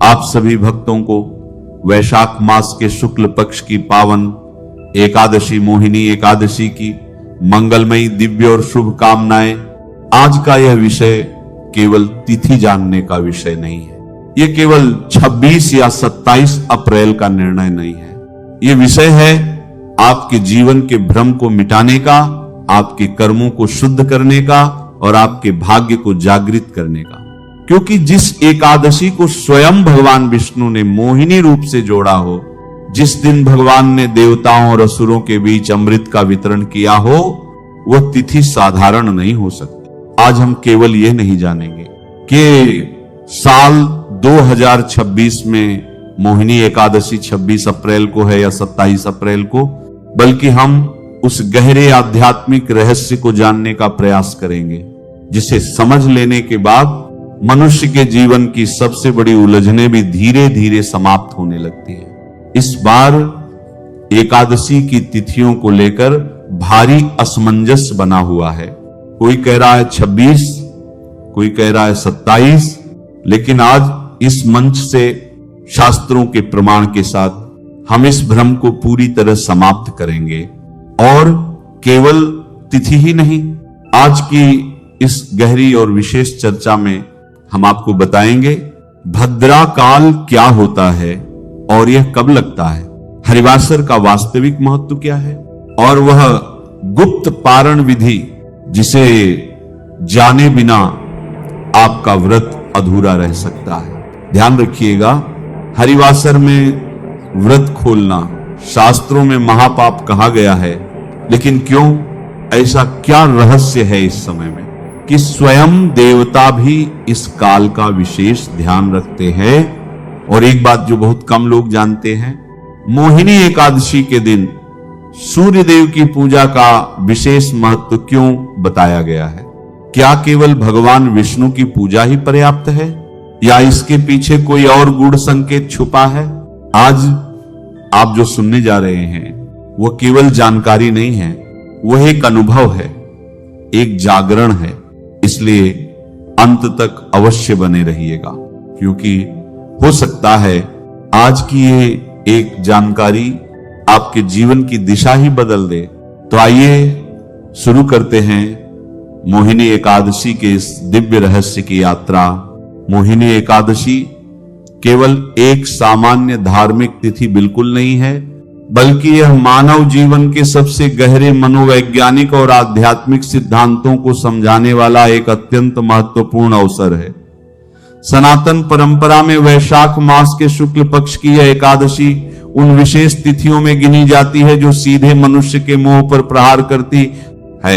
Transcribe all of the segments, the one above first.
आप सभी भक्तों को वैशाख मास के शुक्ल पक्ष की पावन एकादशी मोहिनी एकादशी की मंगलमयी दिव्य और शुभ कामनाएं। आज का यह विषय केवल तिथि जानने का विषय नहीं है, यह केवल 26 या 27 अप्रैल का निर्णय नहीं है। यह विषय है आपके जीवन के भ्रम को मिटाने का, आपके कर्मों को शुद्ध करने का और आपके भाग्य को जागृत करने का। क्योंकि जिस एकादशी को स्वयं भगवान विष्णु ने मोहिनी रूप से जोड़ा हो, जिस दिन भगवान ने देवताओं और असुरों के बीच अमृत का वितरण किया हो, वह तिथि साधारण नहीं हो सकती। आज हम केवल यह नहीं जानेंगे कि साल 2026 में मोहिनी एकादशी 26 अप्रैल को है या 27 अप्रैल को, बल्कि हम उस गहरे आध्यात्मिक रहस्य को जानने का प्रयास करेंगे, जिसे समझ लेने के बाद मनुष्य के जीवन की सबसे बड़ी उलझनें भी धीरे धीरे समाप्त होने लगती है। इस बार एकादशी की तिथियों को लेकर भारी असमंजस बना हुआ है। कोई कह रहा है 26, कोई कह रहा है 27, लेकिन आज इस मंच से शास्त्रों के प्रमाण के साथ हम इस भ्रम को पूरी तरह समाप्त करेंगे। और केवल तिथि ही नहीं, आज की इस गहरी और विशेष चर्चा में हम आपको बताएंगे भद्रा काल क्या होता है और यह कब लगता है, हरिवासर का वास्तविक महत्व क्या है, और वह गुप्त पारण विधि जिसे जाने बिना आपका व्रत अधूरा रह सकता है। ध्यान रखिएगा, हरिवासर में व्रत खोलना शास्त्रों में महापाप कहा गया है, लेकिन क्यों, ऐसा क्या रहस्य है इस समय में कि स्वयं देवता भी इस काल का विशेष ध्यान रखते हैं। और एक बात जो बहुत कम लोग जानते हैं, मोहिनी एकादशी के दिन सूर्य देव की पूजा का विशेष महत्व क्यों बताया गया है? क्या केवल भगवान विष्णु की पूजा ही पर्याप्त है या इसके पीछे कोई और गूढ़ संकेत छुपा है? आज आप जो सुनने जा रहे हैं वह केवल जानकारी नहीं है, वह एक अनुभव है, एक जागरण है। इसलिए अंत तक अवश्य बने रहिएगा, क्योंकि हो सकता है आज की ये एक जानकारी आपके जीवन की दिशा ही बदल दे। तो आइए शुरू करते हैं मोहिनी एकादशी के इस दिव्य रहस्य की यात्रा। मोहिनी एकादशी केवल एक सामान्य धार्मिक तिथि बिल्कुल नहीं है, बल्कि यह मानव जीवन के सबसे गहरे मनोवैज्ञानिक और आध्यात्मिक सिद्धांतों को समझाने वाला एक अत्यंत महत्वपूर्ण अवसर है। सनातन परंपरा में वैशाख मास के शुक्ल पक्ष की यह एकादशी उन विशेष तिथियों में गिनी जाती है जो सीधे मनुष्य के मोह पर प्रहार करती है।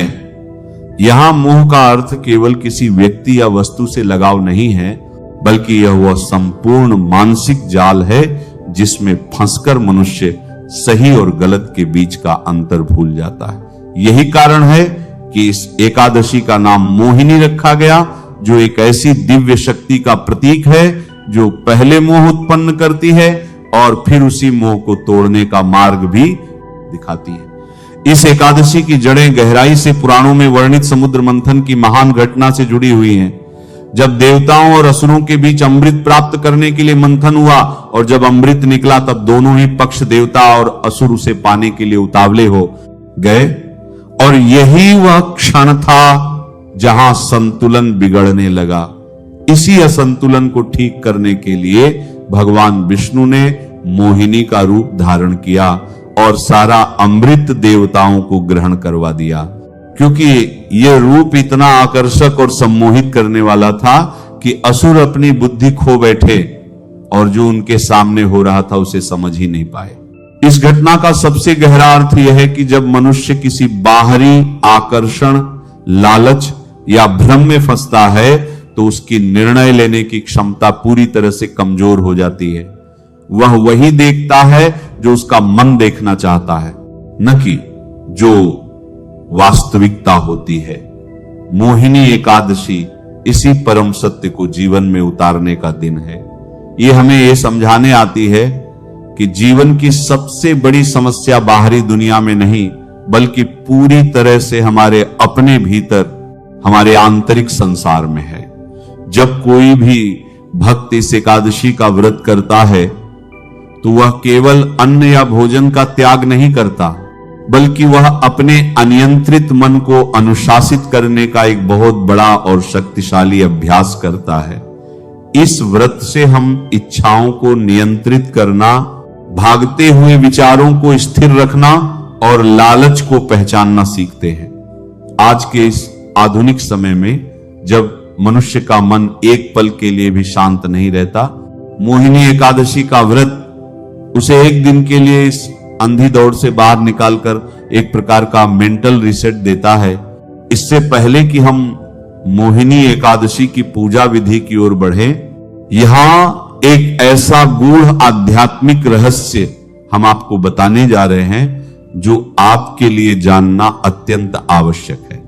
यहां मोह का अर्थ केवल किसी व्यक्ति या वस्तु से लगाव नहीं है, बल्कि यह वह संपूर्ण मानसिक जाल है जिसमें फंसकर मनुष्य सही और गलत के बीच का अंतर भूल जाता है। यही कारण है कि इस एकादशी का नाम मोहिनी रखा गया, जो एक ऐसी दिव्य शक्ति का प्रतीक है जो पहले मोह उत्पन्न करती है और फिर उसी मोह को तोड़ने का मार्ग भी दिखाती है। इस एकादशी की जड़ें गहराई से पुराणों में वर्णित समुद्र मंथन की महान घटना से जुड़ी हुई हैं। जब देवताओं और असुरों के बीच अमृत प्राप्त करने के लिए मंथन हुआ और जब अमृत निकला, तब दोनों ही पक्ष देवता और असुर उसे पाने के लिए उतावले हो गए। और यही वह क्षण था जहां संतुलन बिगड़ने लगा। इसी असंतुलन को ठीक करने के लिए भगवान विष्णु ने मोहिनी का रूप धारण किया और सारा अमृत देवताओं को ग्रहण करवा दिया, क्योंकि यह रूप इतना आकर्षक और सम्मोहित करने वाला था कि असुर अपनी बुद्धि खो बैठे और जो उनके सामने हो रहा था उसे समझ ही नहीं पाए। इस घटना का सबसे गहरा अर्थ यह है कि जब मनुष्य किसी बाहरी आकर्षण, लालच या भ्रम में फंसता है तो उसकी निर्णय लेने की क्षमता पूरी तरह से कमजोर हो जाती है। वह वही देखता है जो उसका मन देखना चाहता है, न कि जो वास्तविकता होती है। मोहिनी एकादशी इसी परम सत्य को जीवन में उतारने का दिन है। यह हमें यह समझाने आती है कि जीवन की सबसे बड़ी समस्या बाहरी दुनिया में नहीं, बल्कि पूरी तरह से हमारे अपने भीतर, हमारे आंतरिक संसार में है। जब कोई भी भक्त इस एकादशी का व्रत करता है तो वह केवल अन्न या भोजन का त्याग नहीं करता, बल्कि वह अपने अनियंत्रित मन को अनुशासित करने का एक बहुत बड़ा और शक्तिशाली अभ्यास करता है। इस व्रत से हम इच्छाओं को नियंत्रित करना, भागते हुए विचारों को स्थिर रखना और लालच को पहचानना सीखते हैं। आज के इस आधुनिक समय में जब मनुष्य का मन एक पल के लिए भी शांत नहीं रहता, मोहिनी एकादशी का व्रत उसे एक दिन के लिए इस अंधी दौड़ से बाहर निकालकर एक प्रकार का मेंटल रिसेट देता है। इससे पहले कि हम मोहिनी एकादशी की पूजा विधि की ओर बढ़े, यहां एक ऐसा गूढ़ आध्यात्मिक रहस्य हम आपको बताने जा रहे हैं जो आपके लिए जानना अत्यंत आवश्यक है।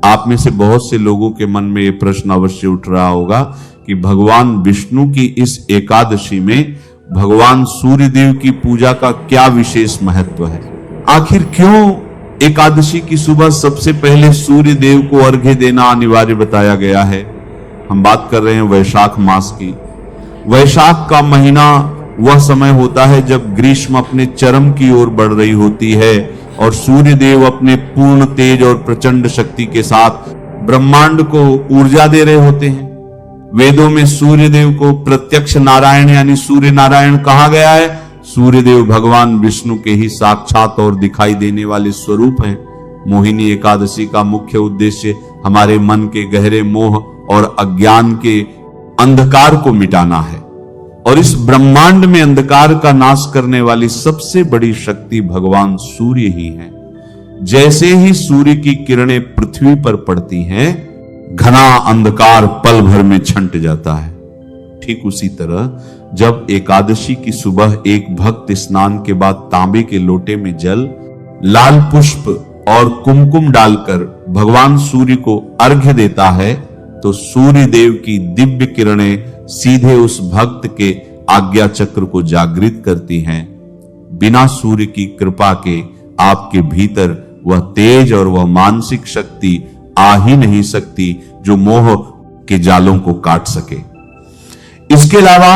आप में से बहुत से लोगों के मन में यह प्रश्न अवश्य उठ रहा होगा कि भगवान विष्णु की इस एकादशी में भगवान सूर्य देव की पूजा का क्या विशेष महत्व है। आखिर क्यों एकादशी की सुबह सबसे पहले सूर्य देव को अर्घ्य देना अनिवार्य बताया गया है। हम बात कर रहे हैं वैशाख मास की। वैशाख का महीना वह समय होता है जब ग्रीष्म अपने चरम की ओर बढ़ रही होती है और सूर्य देव अपने पूर्ण तेज और प्रचंड शक्ति के साथ ब्रह्मांड को ऊर्जा दे रहे होते हैं। वेदों में सूर्य देव को प्रत्यक्ष नारायण यानी सूर्य नारायण कहा गया है। सूर्य देव भगवान विष्णु के ही साक्षात और दिखाई देने वाले स्वरूप हैं। मोहिनी एकादशी का मुख्य उद्देश्य हमारे मन के गहरे मोह और अज्ञान के अंधकार को मिटाना है और इस ब्रह्मांड में अंधकार का नाश करने वाली सबसे बड़ी शक्ति भगवान सूर्य ही है। जैसे ही सूर्य की किरणें पृथ्वी पर पड़ती हैं, घना अंधकार पल भर में छंट जाता है। ठीक उसी तरह जब एकादशी की सुबह एक भक्त स्नान के बाद तांबे के लोटे में जल, लाल पुष्प और कुमकुम डालकर भगवान सूर्य को अर्घ्य देता है, तो सूर्य देव की दिव्य किरणें सीधे उस भक्त के आज्ञा चक्र को जागृत करती हैं। बिना सूर्य की कृपा के आपके भीतर वह तेज और वह मानसिक शक्ति आ ही नहीं सकती जो मोह के जालों को काट सके। इसके अलावा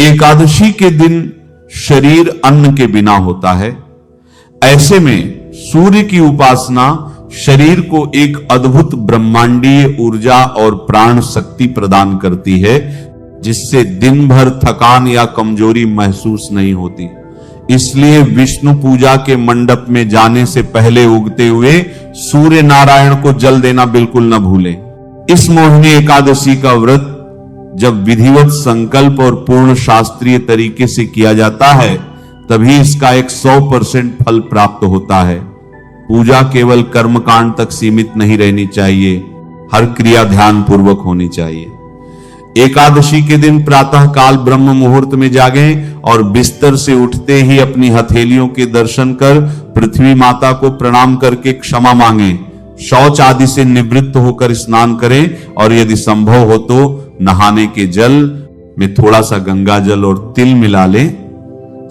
एकादशी के दिन शरीर अन्न के बिना होता है। ऐसे में सूर्य की उपासना शरीर को एक अद्भुत ब्रह्मांडीय ऊर्जा और प्राण शक्ति प्रदान करती है, जिससे दिन भर थकान या कमजोरी महसूस नहीं होती। इसलिए विष्णु पूजा के मंडप में जाने से पहले उगते हुए सूर्य नारायण को जल देना बिल्कुल न भूलें। इस मोहिनी एकादशी का व्रत जब विधिवत संकल्प और पूर्ण शास्त्रीय तरीके से किया जाता है, तभी इसका एक 100% फल प्राप्त होता है। पूजा केवल कर्मकांड तक सीमित नहीं रहनी चाहिए, हर क्रिया ध्यान पूर्वक होनी चाहिए। एकादशी के दिन प्रातः काल ब्रह्म मुहूर्त में जागें और बिस्तर से उठते ही अपनी हथेलियों के दर्शन कर पृथ्वी माता को प्रणाम करके क्षमा मांगें। शौच आदि से निवृत्त होकर स्नान करें और यदि संभव हो तो नहाने के जल में थोड़ा सा गंगा जल और तिल मिला लें।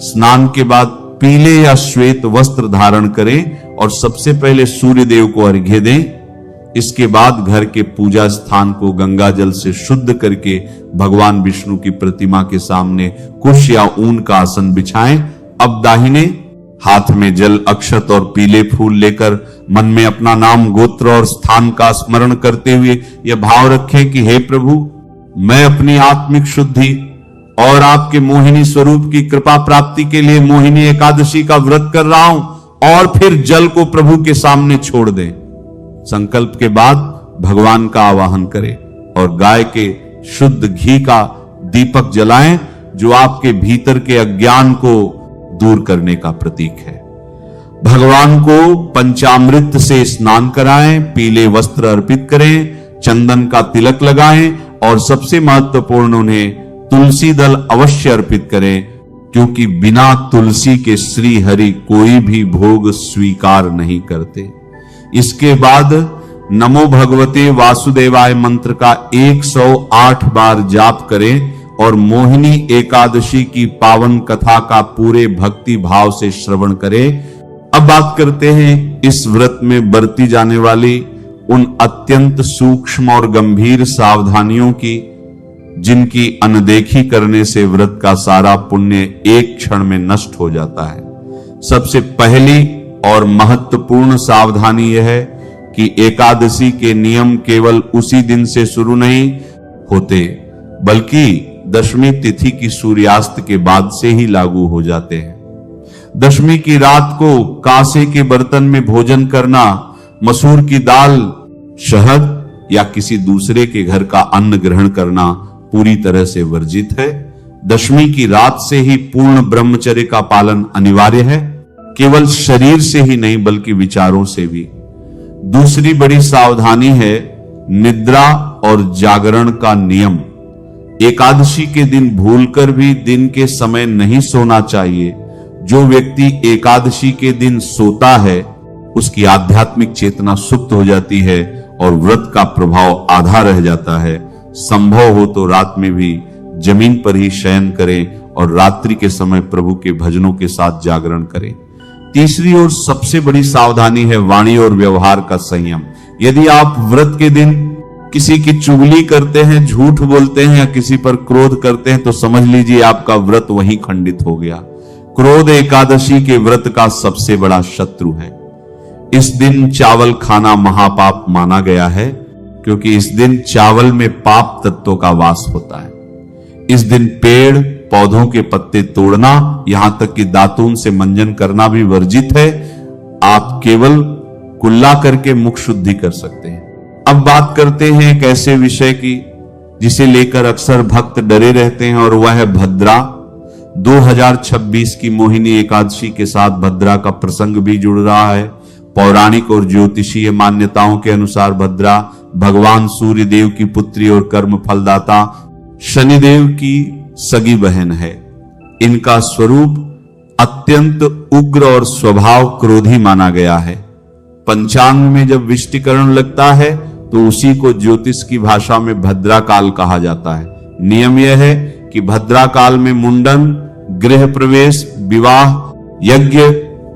स्नान के बाद पीले या श्वेत वस्त्र धारण करें और सबसे पहले सूर्य देव को अर्घ्य दें। इसके बाद घर के पूजा स्थान को गंगा जल से शुद्ध करके भगवान विष्णु की प्रतिमा के सामने कुश या ऊन का आसन बिछाएं। अब दाहिने हाथ में जल, अक्षत और पीले फूल लेकर मन में अपना नाम, गोत्र और स्थान का स्मरण करते हुए यह भाव रखें कि हे प्रभु, मैं अपनी आत्मिक शुद्धि और आपके मोहिनी स्वरूप की कृपा प्राप्ति के लिए मोहिनी एकादशी का व्रत कर रहा हूं। और फिर जल को प्रभु के सामने छोड़ दें। संकल्प के बाद भगवान का आवाहन करें और गाय के शुद्ध घी का दीपक जलाएं, जो आपके भीतर के अज्ञान को दूर करने का प्रतीक है। भगवान को पंचामृत से स्नान कराएं, पीले वस्त्र अर्पित करें, चंदन का तिलक लगाएं और सबसे महत्वपूर्ण उन्हें तुलसी दल अवश्य अर्पित करें, क्योंकि बिना तुलसी के श्री हरि कोई भी भोग स्वीकार नहीं करते। इसके बाद नमो भगवते वासुदेवाय मंत्र का 108 बार जाप करें और मोहिनी एकादशी की पावन कथा का पूरे भक्ति भाव से श्रवण करें। अब बात करते हैं इस व्रत में बरती जाने वाली उन अत्यंत सूक्ष्म और गंभीर सावधानियों की जिनकी अनदेखी करने से व्रत का सारा पुण्य एक क्षण में नष्ट हो जाता है। सबसे पहली और महत्वपूर्ण सावधानी यह है कि एकादशी के नियम केवल उसी दिन से शुरू नहीं होते, बल्कि दशमी तिथि की सूर्यास्त के बाद से ही लागू हो जाते हैं। दशमी की रात को कांसे के बर्तन में भोजन करना, मसूर की दाल, शहद या किसी दूसरे के घर का अन्न ग्रहण करना पूरी तरह से वर्जित है। दशमी की रात से ही पूर्ण ब्रह्मचर्य का पालन अनिवार्य है, केवल शरीर से ही नहीं बल्कि विचारों से भी। दूसरी बड़ी सावधानी है निद्रा और जागरण का नियम। एकादशी के दिन भूलकर भी दिन के समय नहीं सोना चाहिए। जो व्यक्ति एकादशी के दिन सोता है उसकी आध्यात्मिक चेतना सुप्त हो जाती है और व्रत का प्रभाव आधा रह जाता है। संभव हो तो रात में भी जमीन पर ही शयन करें और रात्रि के समय प्रभु के भजनों के साथ जागरण करें। तीसरी और सबसे बड़ी सावधानी है वाणी और व्यवहार का संयम। यदि आप व्रत के दिन किसी की चुगली करते हैं, झूठ बोलते हैं या किसी पर क्रोध करते हैं तो समझ लीजिए आपका व्रत वहीं खंडित हो गया। क्रोध एकादशी के व्रत का सबसे बड़ा शत्रु है। इस दिन चावल खाना महापाप माना गया है, क्योंकि इस दिन चावल में पाप तत्वों का वास होता है। इस दिन पेड़ पौधों के पत्ते तोड़ना, यहां तक कि दातून से मंजन करना भी वर्जित है। आप केवल कुल्ला करके मुख शुद्धि कर सकते हैं। अब बात करते हैं एक ऐसे विषय की जिसे लेकर अक्सर भक्त डरे रहते हैं, और वह है भद्रा। 2026 की मोहिनी एकादशी के साथ भद्रा का प्रसंग भी जुड़ रहा है। पौराणिक और ज्योतिषीय मान्यताओं के अनुसार भद्रा भगवान सूर्य देव की पुत्री और कर्म फलदाता शनिदेव की सगी बहन है। इनका स्वरूप अत्यंत उग्र और स्वभाव क्रोधी माना गया है। पंचांग में जब विष्टिकरण लगता है तो उसी को ज्योतिष की भाषा में भद्रा काल कहा जाता है। नियम यह है कि भद्रा काल में मुंडन, गृह प्रवेश, विवाह, यज्ञ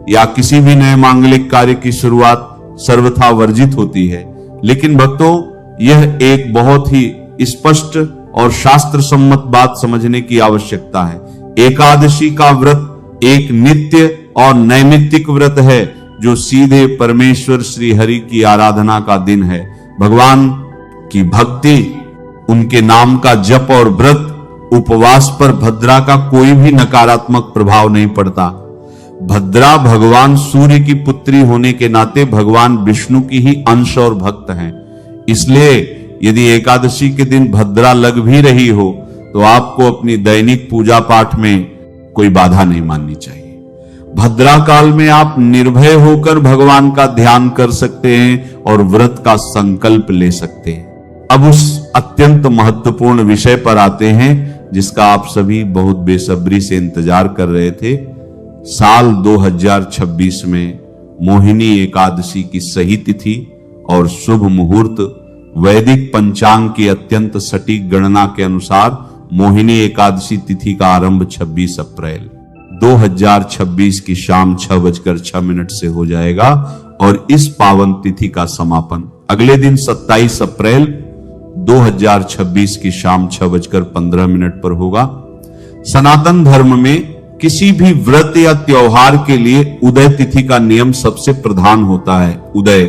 या किसी भी नए मांगलिक कार्य की शुरुआत सर्वथा वर्जित होती है। लेकिन भक्तों, यह एक बहुत ही स्पष्ट और शास्त्र सम्मत बात समझने की आवश्यकता है। एकादशी का व्रत एक नित्य और नैमित्तिक व्रत है जो सीधे परमेश्वर श्री हरि की आराधना का दिन है। भगवान की भक्ति, उनके नाम का जप और व्रत, उपवास पर भद्रा का कोई भी नकारात्मक प्रभाव नहीं पड़ता। भद्रा भगवान सूर्य की पुत्री होने के नाते भगवान विष्णु की ही अंश और भक्त हैं। इसलिए यदि एकादशी के दिन भद्रा लग भी रही हो तो आपको अपनी दैनिक पूजा पाठ में कोई बाधा नहीं माननी चाहिए। भद्रा काल में आप निर्भय होकर भगवान का ध्यान कर सकते हैं और व्रत का संकल्प ले सकते हैं। अब उस अत्यंत महत्वपूर्ण विषय पर आते हैं जिसका आप सभी बहुत बेसब्री से इंतजार कर रहे थे। साल 2026 में मोहिनी एकादशी की सही तिथि और शुभ मुहूर्त वैदिक पंचांग की अत्यंत सटीक गणना के अनुसार मोहिनी एकादशी तिथि का आरंभ 26 अप्रैल 2026 की शाम 6:06 से हो जाएगा और इस पावन तिथि का समापन अगले दिन 27 अप्रैल 2026 की शाम 6:15 पर होगा। सनातन धर्म में किसी भी व्रत या त्योहार के लिए उदय तिथि का नियम सबसे प्रधान होता है। उदय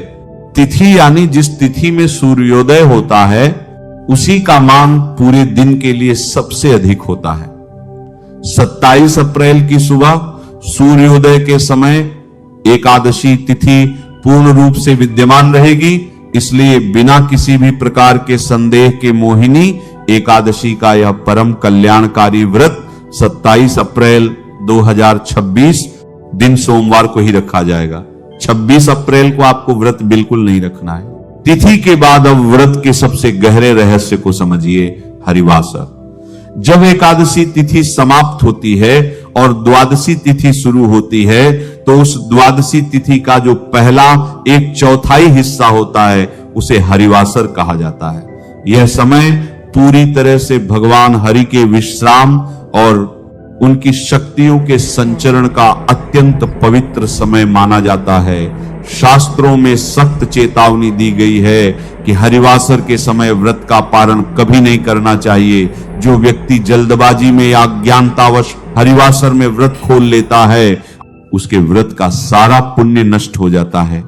तिथि यानी जिस तिथि में सूर्योदय होता है उसी का मान पूरे दिन के लिए सबसे अधिक होता है। 27 अप्रैल की सुबह सूर्योदय के समय एकादशी तिथि पूर्ण रूप से विद्यमान रहेगी। इसलिए बिना किसी भी प्रकार के संदेह के मोहिनी एकादशी का यह परम कल्याणकारी व्रत 27 अप्रैल 2026 दिन सोमवार को ही रखा जाएगा। 26 अप्रैल को आपको व्रत बिल्कुल नहीं रखना है। तिथि के बाद अब व्रत के सबसे गहरे रहस्य को समझिए, हरिवासर। जब एकादशी तिथि समाप्त होती है और द्वादशी तिथि शुरू होती है तो उस द्वादशी तिथि का जो पहला 1/4 हिस्सा होता है उसे हरिवासर कहा जाता है। यह समय पूरी तरह से भगवान हरि के विश्राम और उनकी शक्तियों के संचरण का अत्यंत पवित्र समय माना जाता है। शास्त्रों में सख्त चेतावनी दी गई है कि हरिवासर के समय व्रत का पारण कभी नहीं करना चाहिए। जो व्यक्ति जल्दबाजी में या अज्ञानतावश हरिवासर में व्रत खोल लेता है, उसके व्रत का सारा पुण्य नष्ट हो जाता है।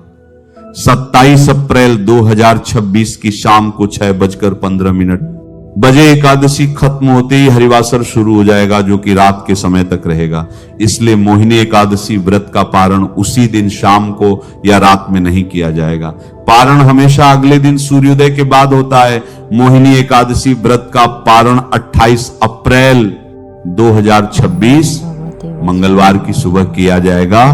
27 अप्रैल 2026 की शाम को 6:15 बजे एकादशी खत्म होते ही हरिवासर शुरू हो जाएगा, जो कि रात के समय तक रहेगा। इसलिए मोहिनी एकादशी व्रत का पारण उसी दिन शाम को या रात में नहीं किया जाएगा। पारण हमेशा अगले दिन सूर्योदय के बाद होता है। मोहिनी एकादशी व्रत का पारण 28 अप्रैल 2026 मंगलवार की सुबह किया जाएगा।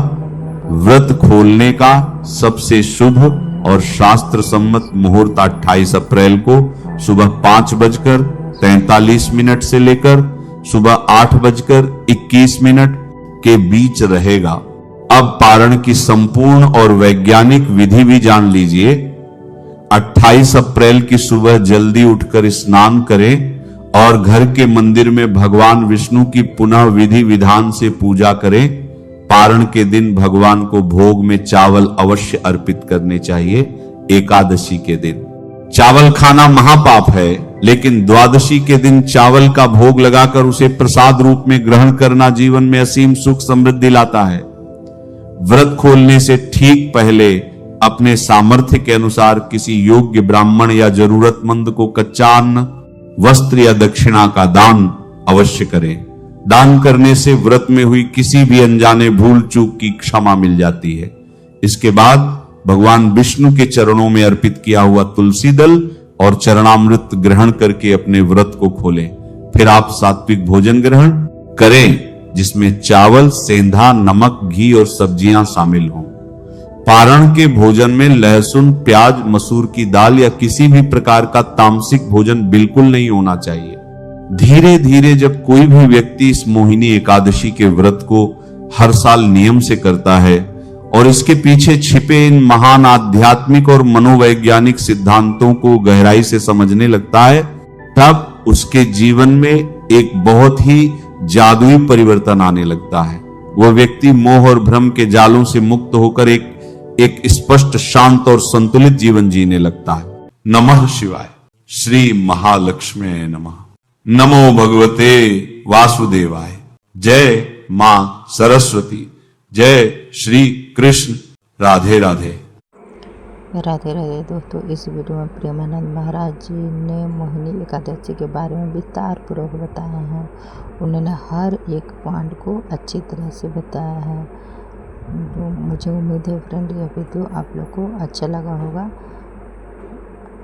व्रत खोलने का सबसे शुभ और शास्त्र सम्मत मुहूर्त 28 अप्रैल को सुबह 5:43 से लेकर सुबह 8:21 के बीच रहेगा। अब पारण की संपूर्ण और वैज्ञानिक विधि भी जान लीजिए। 28 अप्रैल की सुबह जल्दी उठकर स्नान करें और घर के मंदिर में भगवान विष्णु की पुनः विधि विधान से पूजा करें। पारण के दिन भगवान को भोग में चावल अवश्य अर्पित करने चाहिए। एकादशी के दिन चावल खाना महापाप है, लेकिन द्वादशी के दिन चावल का भोग लगाकर उसे प्रसाद रूप में ग्रहण करना जीवन में असीम सुख समृद्धि लाता है। व्रत खोलने से ठीक पहले अपने सामर्थ्य के अनुसार किसी योग्य ब्राह्मण या जरूरतमंद को कच्चा अन्न, वस्त्र या दक्षिणा का दान अवश्य करें। दान करने से व्रत में हुई किसी भी अनजाने भूल चूक की क्षमा मिल जाती है। इसके बाद भगवान विष्णु के चरणों में अर्पित किया हुआ तुलसी दल और चरणामृत ग्रहण करके अपने व्रत को खोलें। फिर आप सात्विक भोजन ग्रहण करें, जिसमें चावल, सेंधा, नमक, घी और सब्जियां शामिल हों। पारण के भोजन में लहसुन, प्याज, मसूर की दाल या किसी भी प्रकार का तामसिक भोजन बिल्कुल नहीं होना चाहिए। धीरे धीरे जब कोई भी व्यक्ति इस मोहिनी एकादशी के व्रत को हर साल नियम से करता है और इसके पीछे छिपे इन महान आध्यात्मिक और मनोवैज्ञानिक सिद्धांतों को गहराई से समझने लगता है, तब उसके जीवन में एक बहुत ही जादुई परिवर्तन आने लगता है। वह व्यक्ति मोह और भ्रम के जालों से मुक्त होकर एक स्पष्ट, शांत और संतुलित जीवन जीने लगता है। नमः शिवाय। श्री महालक्ष्मी नमः। नमो भगवते वासुदेवाय। जय मां सरस्वती। जय श्री कृष्ण। राधे राधे। राधे राधे दोस्तों, इस वीडियो में प्रेमानंद महाराज जी ने मोहिनी एकादशी के बारे में विस्तार पूर्वक बताया है। उन्होंने हर एक पॉइंट को अच्छी तरह से बताया है। तो मुझे उम्मीद है फ्रेंड, यह वीडियो आप लोग को अच्छा लगा होगा।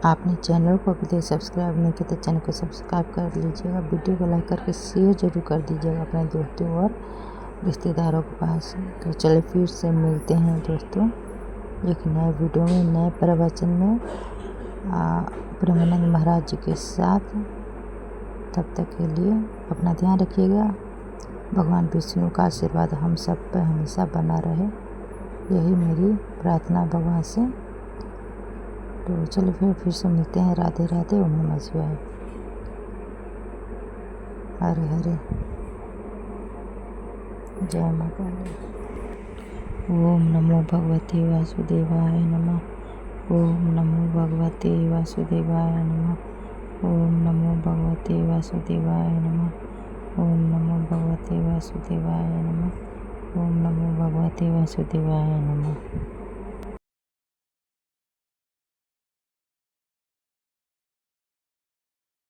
आपने चैनल को अभी तक सब्सक्राइब नहीं किया तो चैनल को सब्सक्राइब कर लीजिएगा। वीडियो को लाइक करके शेयर जरूर कर दीजिएगा अपने दोस्तों और रिश्तेदारों के पास। तो चलिए फिर से मिलते हैं दोस्तों एक नए वीडियो में, नए प्रवचन में प्रेमानंद महाराज जी के साथ। तब तक के लिए अपना ध्यान रखिएगा। भगवान विष्णु का आशीर्वाद हम सब पर हमेशा बना रहे, यही मेरी प्रार्थना भगवान से। तो चलिए फिर से मिलते हैं। राधे राधे। ओम नमः शिवाय। हरे हरे। जय माता दी। ओम नमो भगवते वासुदेवाय नमः। ओम नमो भगवते वासुदेवाय नमः। ओम नमो भगवते वासुदेवाय नमः। ओम नमो भगवते वासुदेवाय नमः। ओम नमो भगवते वासुदेवाय नमः।